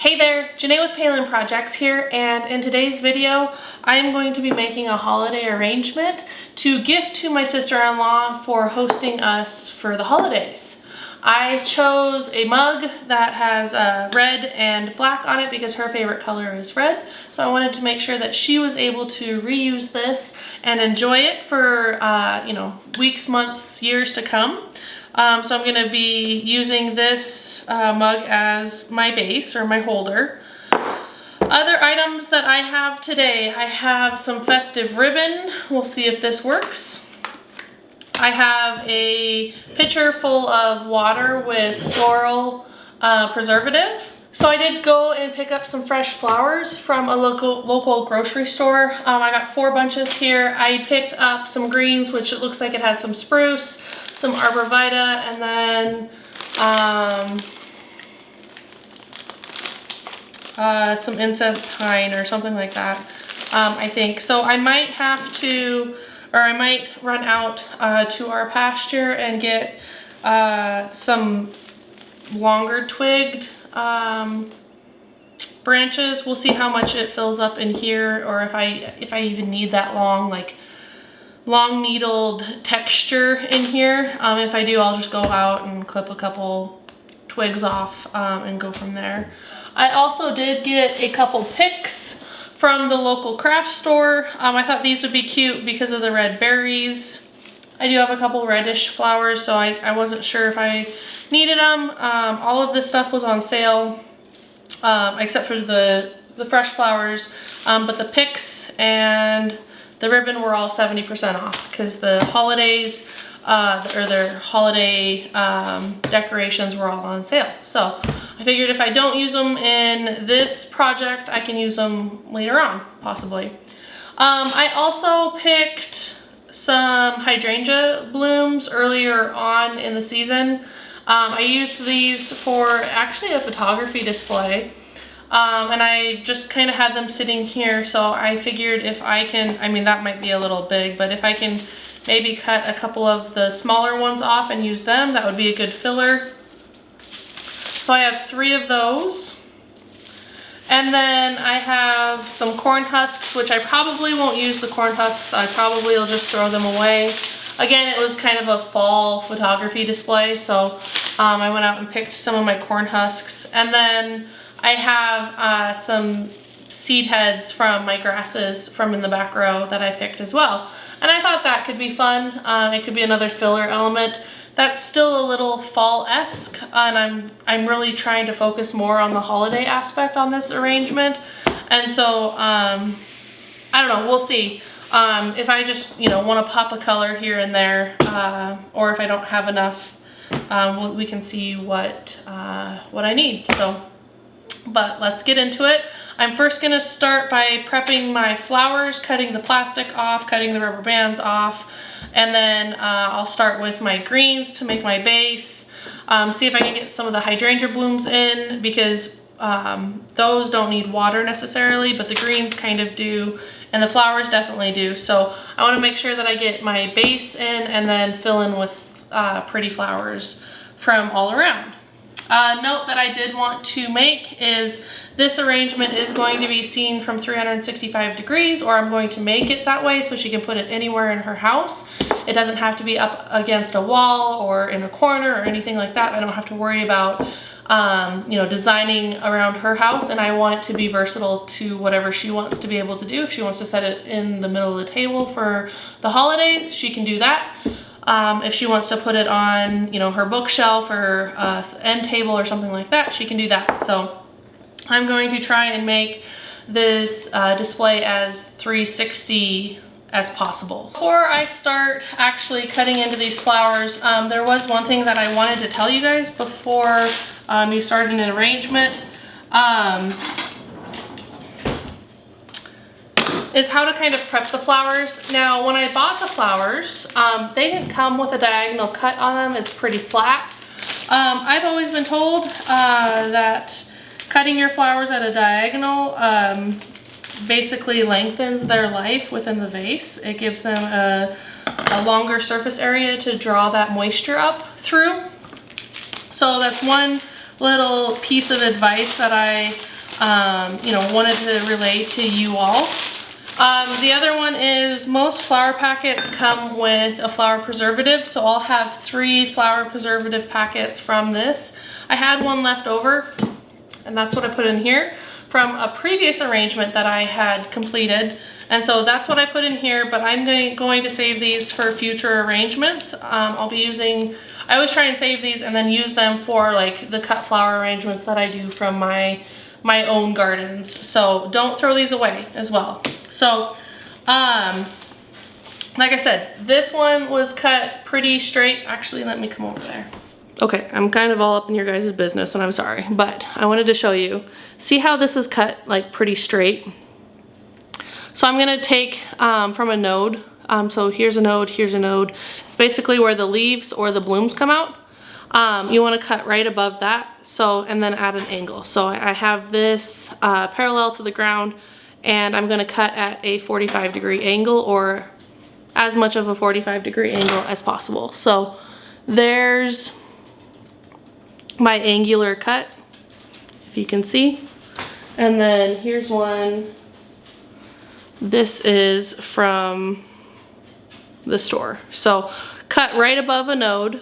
Hey there, Janae with Palin Projects here, and in today's video I am going to be making a holiday arrangement to gift to my sister-in-law for hosting us for the holidays. I chose a mug that has red and black on it because her favorite color is red, so I wanted to make sure that she was able to reuse this and enjoy it for weeks, months, years to come. So I'm going to be using this mug as my base or my holder. Other items that I have today, I have some festive ribbon. We'll see if this works. I have a pitcher full of water with floral preservative. So I did go and pick up some fresh flowers from a local grocery store. I got 4 bunches here. I picked up some greens, which it looks like it has some spruce, some arborvitae, and then some incense pine or something like that, I think. So I might have to, or I might run out to our pasture and get some longer twigged branches. We'll see how much it fills up in here, or if I even need that long needled texture in here. If I do, I'll just go out and clip a couple twigs off and go from there. I also did get a couple picks from the local craft store. I thought these would be cute because of the red berries. I do have a couple reddish flowers, so I wasn't sure if I needed them. All of this stuff was on sale, except for the fresh flowers, but the picks and the ribbon were all 70% off because the holidays, or their holiday decorations were all on sale. So I figured if I don't use them in this project, I can use them later on, possibly. I also picked some Hydrangea Blooms earlier on in the season. I used these for actually a photography display. And I just kind of had them sitting here, so I figured if I can, I mean that might be a little big, but if I can maybe cut a couple of the smaller ones off and use them, that would be a good filler. So I have 3 of those. And then I have some corn husks, which I probably won't use the corn husks. I probably will just throw them away. Again, it was kind of a fall photography display, so I went out and picked some of my corn husks. And then I have some seed heads from my grasses from in the back row that I picked as well. And I thought that could be fun. It could be another filler element. That's still a little fall-esque, and I'm really trying to focus more on the holiday aspect on this arrangement. And so, I don't know, we'll see. If I just, want to pop a color here and there, or if I don't have enough, we can see what I need. So, but let's get into it. I'm first going to start by prepping my flowers, cutting the plastic off, cutting the rubber bands off, and then I'll start with my greens to make my base. See if I can get some of the Hydrangea Blooms in, because those don't need water necessarily, but the greens kind of do, and the flowers definitely do. So I want to make sure that I get my base in and then fill in with pretty flowers from all around. Note that I did want to make is this arrangement is going to be seen from 365 degrees, or I'm going to make it that way so she can put it anywhere in her house. It doesn't have to be up against a wall or in a corner or anything like that. I don't have to worry about designing around her house, and I want it to be versatile to whatever she wants to be able to do. If she wants to set it in the middle of the table for the holidays, she can do that. If she wants to put it on, her bookshelf or end table or something like that, she can do that. So I'm going to try and make this display as 360 as possible. Before I start actually cutting into these flowers, there was one thing that I wanted to tell you guys before you start an arrangement. Is how to kind of prep the flowers. Now, when I bought the flowers, they didn't come with a diagonal cut on them. It's pretty flat. I've always been told that cutting your flowers at a diagonal basically lengthens their life within the vase. It gives them a longer surface area to draw that moisture up through. So that's one little piece of advice that I, you know, wanted to relay to you all. The other one is most flower packets come with a flower preservative, so I'll have 3 flower preservative packets from this. I had one left over, and that's what I put in here from a previous arrangement that I had completed. And so that's what I put in here, but I'm going to save these for future arrangements. I'll be using, I always try and save these and then use them for like the cut flower arrangements that I do from my own gardens. So don't throw these away as well. So, like I said, this one was cut pretty straight. Actually, let me come over there. Okay, I'm kind of all up in your guys' business and I'm sorry, but I wanted to show you. See how this is cut like pretty straight? So I'm gonna take from a node. So here's a node, here's a node. It's basically where the leaves or the blooms come out. You wanna cut right above that, so, and then add an angle. So I have this parallel to the ground, and I'm gonna cut at a 45-degree angle, or as much of a 45-degree angle as possible. So there's my angular cut, if you can see. And then here's one. This is from the store. So cut right above a node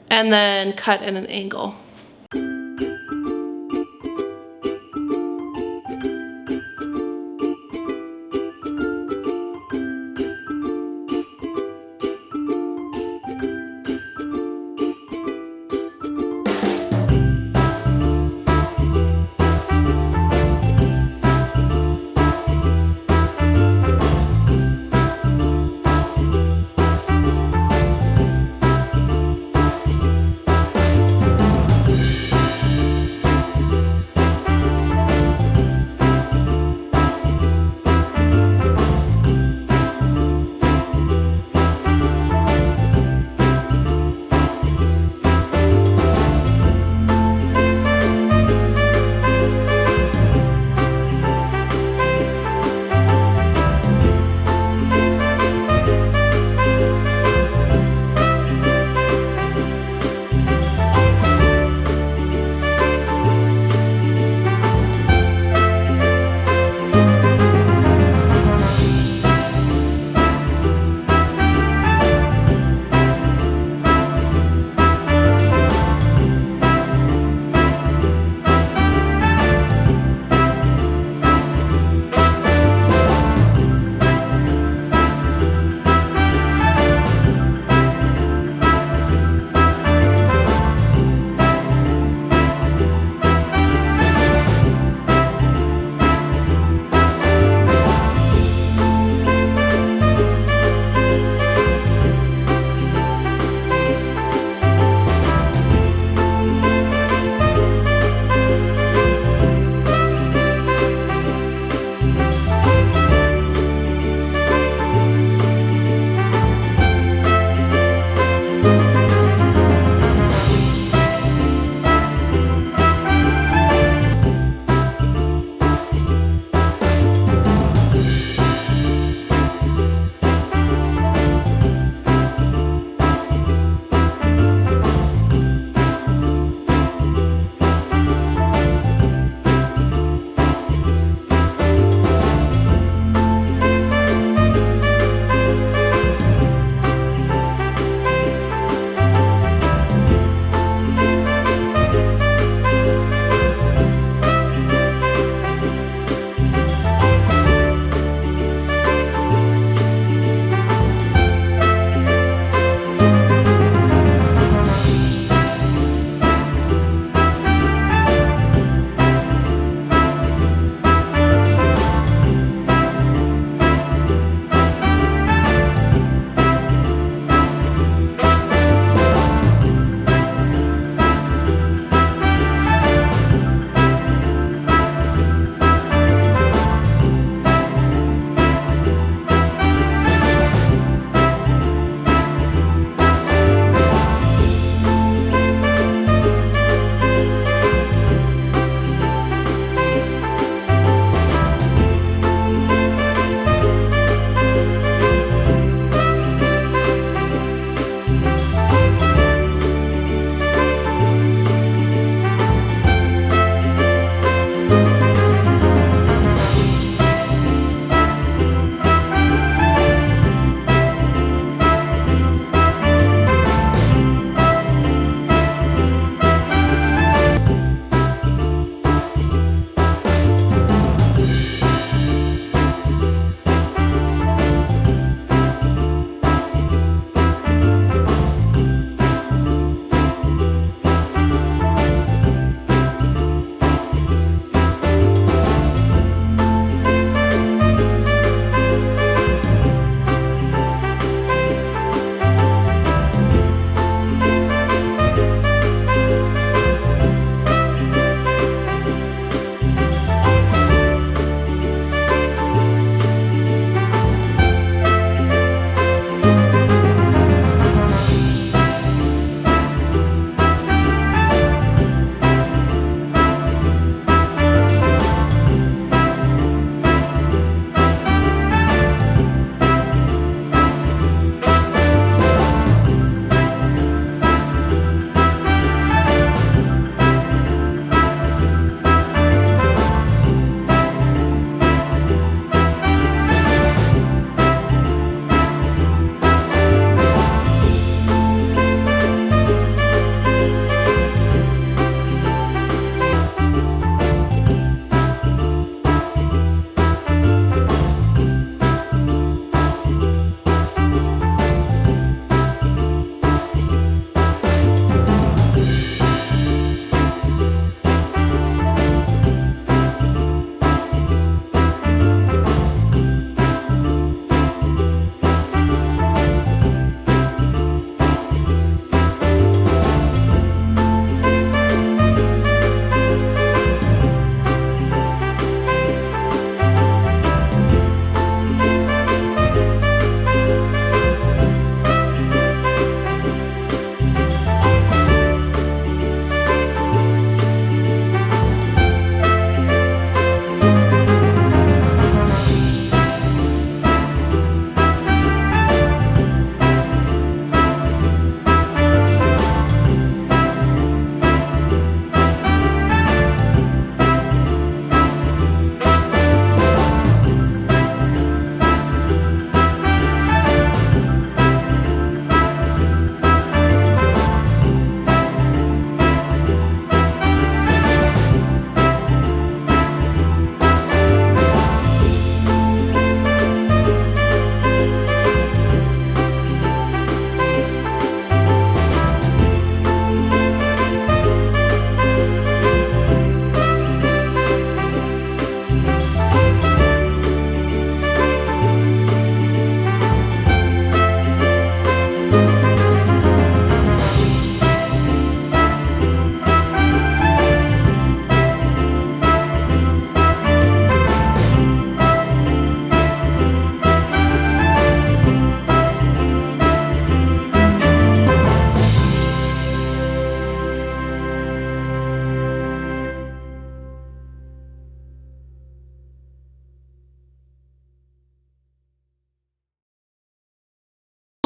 and then cut at an angle.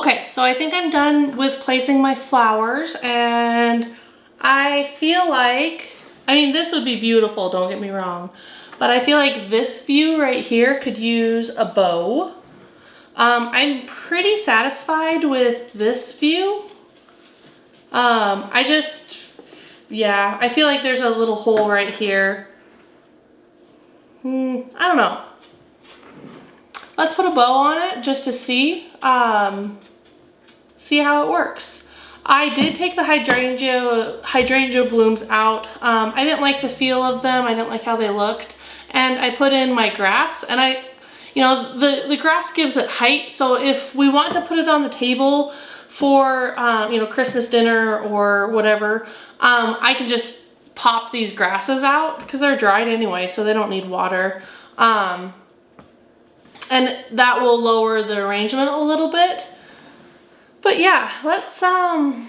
Okay, so I think I'm done with placing my flowers, and I feel like, I mean, this would be beautiful, don't get me wrong, but I feel like this view right here could use a bow. I'm pretty satisfied with this view. Yeah, I feel like there's a little hole right here. I don't know. Let's put a bow on it just to see how it works. I did take the hydrangea blooms out. I didn't like the feel of them. I didn't like how they looked. And I put in my grass, and the grass gives it height. So if we want to put it on the table for, Christmas dinner or whatever, I can just pop these grasses out because they're dried anyway, so they don't need water. And that will lower the arrangement a little bit. But yeah, let's, I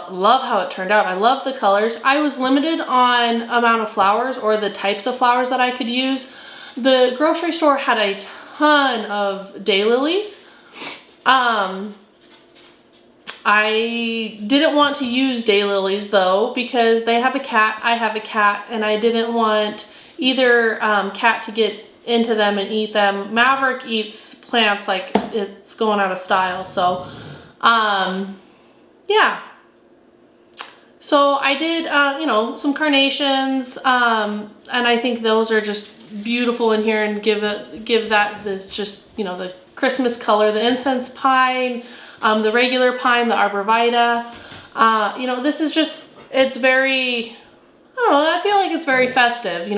love how it turned out. I love the colors. I was limited on amount of flowers or the types of flowers that I could use. The grocery store had a ton of daylilies. I didn't want to use daylilies though because they have a cat, I have a cat, and I didn't want either cat to get into them and eat them. Maverick eats plants like it's going out of style, so yeah. So I did, some carnations, and I think those are just beautiful in here and give that the Christmas color. The incense pine, the regular pine, the arborvitae. This is just, it's very, I don't know, I feel like it's very festive.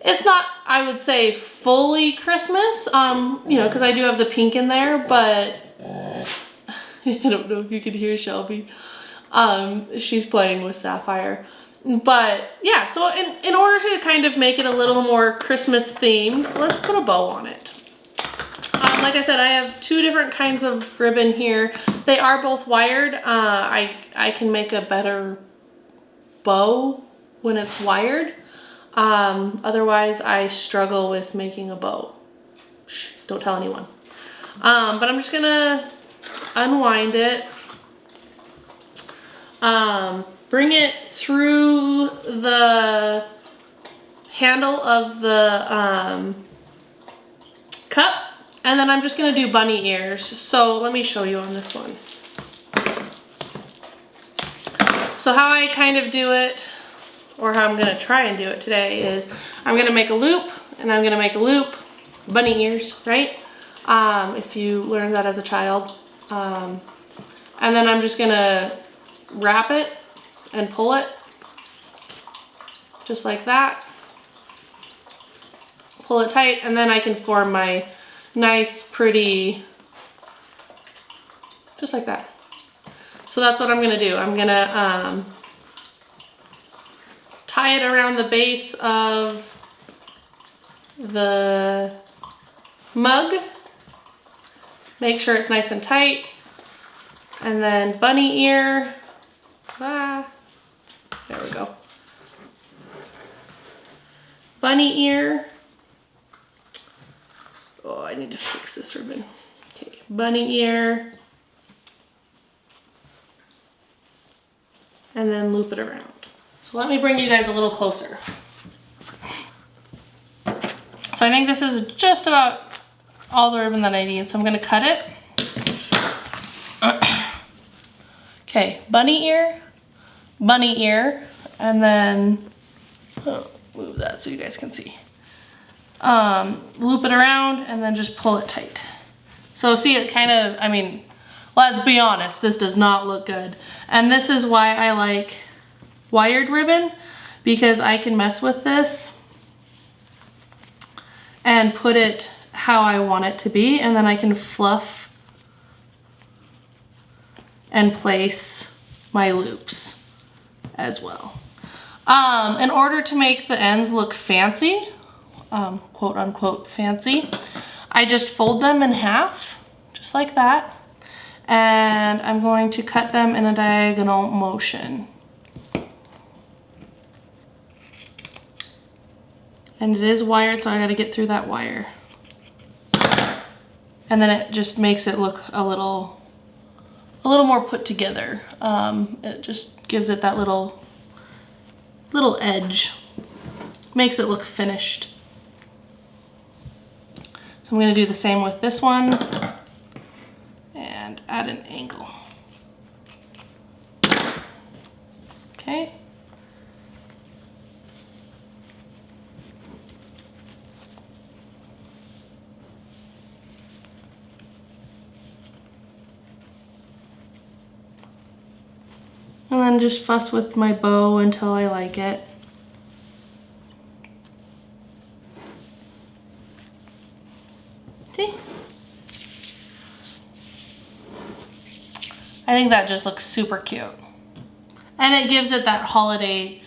It's not, I would say, fully Christmas, because I do have the pink in there, but I don't know if you can hear Shelby. She's playing with Sapphire. But yeah, so in order to kind of make it a little more Christmas themed, let's put a bow on it. Like I said, I have two different kinds of ribbon here. They are both wired. I can make a better bow when it's wired. Otherwise, I struggle with making a bow. Shh, don't tell anyone. But I'm just gonna unwind it. Bring it through the handle of the cup, and then I'm just gonna do bunny ears. So let me show you on this one. So how I kind of do it, or how I'm gonna try and do it today, is I'm gonna make a loop, and I'm gonna make a loop, bunny ears, right? If you learned that as a child. And then I'm just gonna wrap it and pull it, just like that. Pull it tight, and then I can form my nice, pretty, just like that. So that's what I'm gonna do. I'm gonna tie it around the base of the mug. Make sure it's nice and tight. And then bunny ear. There we go. Bunny ear. Oh, I need to fix this ribbon. Okay, bunny ear. And then loop it around. So let me bring you guys a little closer. So I think this is just about all the ribbon that I need. So I'm gonna cut it. Okay, bunny ear, and then, move that so you guys can see. Loop it around and then just pull it tight. So see, it kind of, let's be honest, this does not look good. And this is why I like wired ribbon, because I can mess with this and put it how I want it to be, and then I can fluff and place my loops as well. In order to make the ends look fancy, quote unquote fancy, I just fold them in half, just like that, and I'm going to cut them in a diagonal motion. And it is wired, so I gotta get through that wire. and then it just makes it look a little more put together. It just gives it that little edge, makes it look finished. So I'm going to do the same with this one and add an angle. Okay. And then just fuss with my bow until I like it. See? I think that just looks super cute. And it gives it that holiday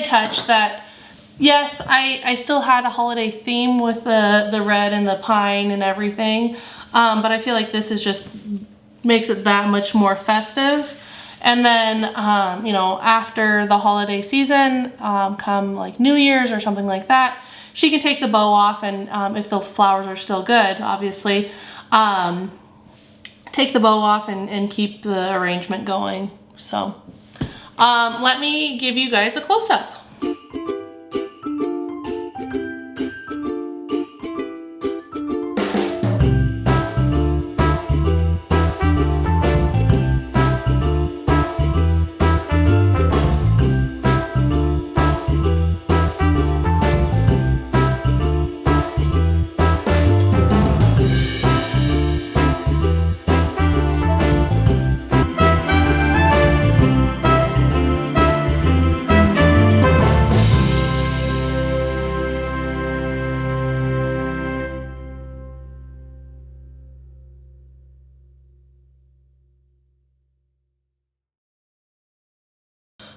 touch that, yes, I still had a holiday theme with the red and the pine and everything, but I feel like this is just makes it that much more festive. And then, you know, after the holiday season, come like New Year's or something like that, she can take the bow off, and if the flowers are still good, obviously, take the bow off and keep the arrangement going. So let me give you guys a close-up.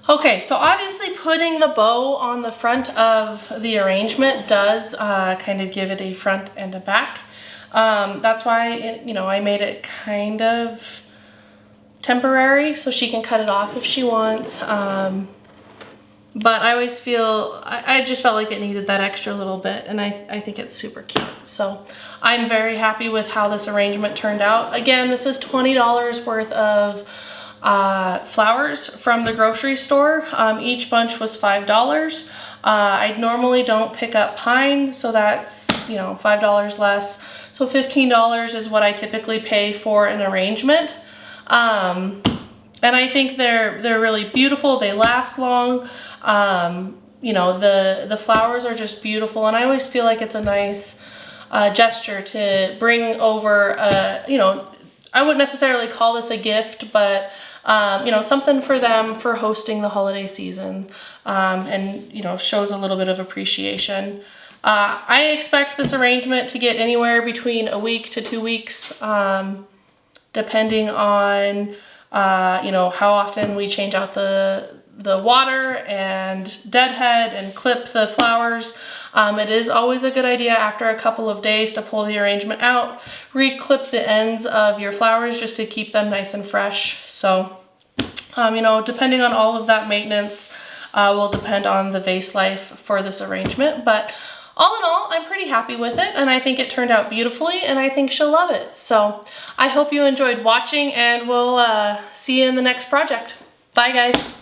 Okay, so obviously putting the bow on the front of the arrangement does kind of give it a front and a back. That's why, you know, I made it kind of temporary so she can cut it off if she wants. But I always feel, I just felt like it needed that extra little bit, and I think it's super cute. So I'm very happy with how this arrangement turned out. Again, this is $20 worth of flowers from the grocery store. Each bunch was $5. I normally don't pick up pine, so that's, you know, $5 less. So $15 is what I typically pay for an arrangement. And I think they're really beautiful. They last long. You know, the flowers are just beautiful, and I always feel like it's a nice gesture to bring over, you know, I wouldn't necessarily call this a gift, but you know, something for them for hosting the holiday season, and, you know, shows a little bit of appreciation. I expect this arrangement to get anywhere between a week to 2 weeks, depending on, you know, how often we change out the water and deadhead and clip the flowers. It is always a good idea after a couple of days to pull the arrangement out, re-clip the ends of your flowers just to keep them nice and fresh. So, you know, depending on all of that maintenance will depend on the vase life for this arrangement. But all in all, I'm pretty happy with it, and I think it turned out beautifully, and I think she'll love it. So I hope you enjoyed watching, and we'll see you in the next project. Bye, guys.